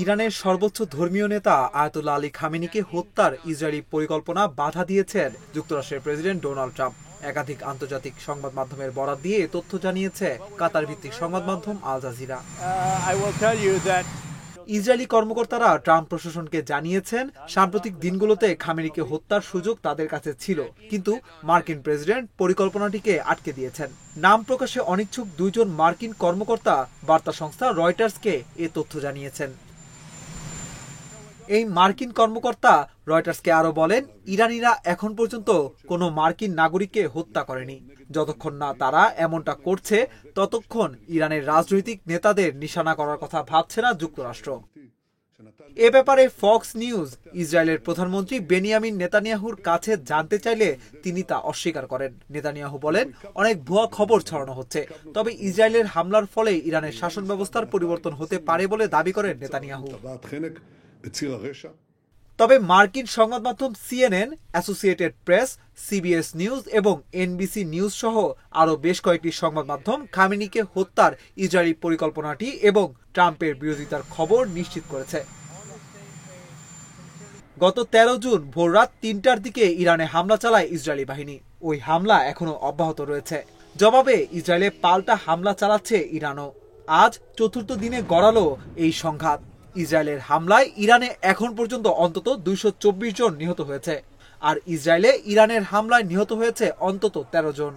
ইরানের সর্বোচ্চ ধর্মীয় নেতা আয়াতুল্লাহ আলী খামেনিকে হত্যার ইসরায়েলি পরিকল্পনা বাধা দিয়েছেন যুক্তরাষ্ট্রের প্রেসিডেন্ট ডোনাল্ড ট্রাম্প। একাধিক আন্তর্জাতিক সংবাদ মাধ্যমের বরাত দিয়ে এ তথ্য জানিয়েছে কাতার ভিত্তিক সংবাদ মাধ্যম আল জাজিরা। ইসরায়েলি কর্মকর্তারা ট্রাম্প প্রশাসনকে জানিয়েছেন সাম্প্রতিক দিনগুলোতে খামেনিকে হত্যার সুযোগ তাদের কাছে ছিল, কিন্তু মার্কিন প্রেসিডেন্ট পরিকল্পনাটিকে আটকে দিয়েছেন। নাম প্রকাশে অনিচ্ছুক দুইজন মার্কিন কর্মকর্তা বার্তা সংস্থা রয়টার্সকে এ তথ্য জানিয়েছেন। এই মার্কিন কর্মকর্তা রয়টার্সকে আরো বলেন, ইরানিরা এখন পর্যন্ত কোনো মার্কিন নাগরিককে হত্যা করেনি। যতক্ষণ না তারা এমনটা করছে ততক্ষণ ইরানের রাজনৈতিক নেতাদের নিশানা করার কথা ভাবছে না যুক্তরাষ্ট্র। এ ব্যাপারে ফক্স নিউজ ইসরায়েলের প্রধানমন্ত্রী বেনিয়ামিন নেতানিয়াহুর কাছে জানতে চাইলে তিনি তা অস্বীকার করেন। নেতানিয়াহু বলেন, অনেক ভুয়া খবর ছড়ানো হচ্ছে, তবে ইসরায়েলের হামলার ফলে ইরানের শাসন ব্যবস্থার পরিবর্তন হতে পারে বলে দাবি করেন নেতানিয়াহু। তবে মার্কিন সংবাদ মাধ্যম CNN, associated press, CBS news এবং এনবিসি নিউজ সহ আরও বেশ কয়েকটি সংবাদ মাধ্যম খামেনিকে হত্যার ইসরায়েলি পরিকল্পনাটি এবং ট্রাম্পের বিরোধিতার খবর নিশ্চিত করেছে। গত 13 জুন ভোররাত 3টার দিকে ইরানে হামলা চালায় ইসরায়েলি বাহিনী। ওই হামলা এখনো অব্যাহত রয়েছে। জবাবে ইসরায়েলে পাল্টা হামলা চালাচ্ছে ইরানও। আজ চতুর্থ দিনে গড়ালো এই সংঘাত। ইসরায়েলের হামলায় ইরানে এখন পর্যন্ত অন্তত 224 জন নিহত হয়েছে, আর ইসরায়েলে ইরানের হামলায় নিহত হয়েছে অন্তত 13 জন।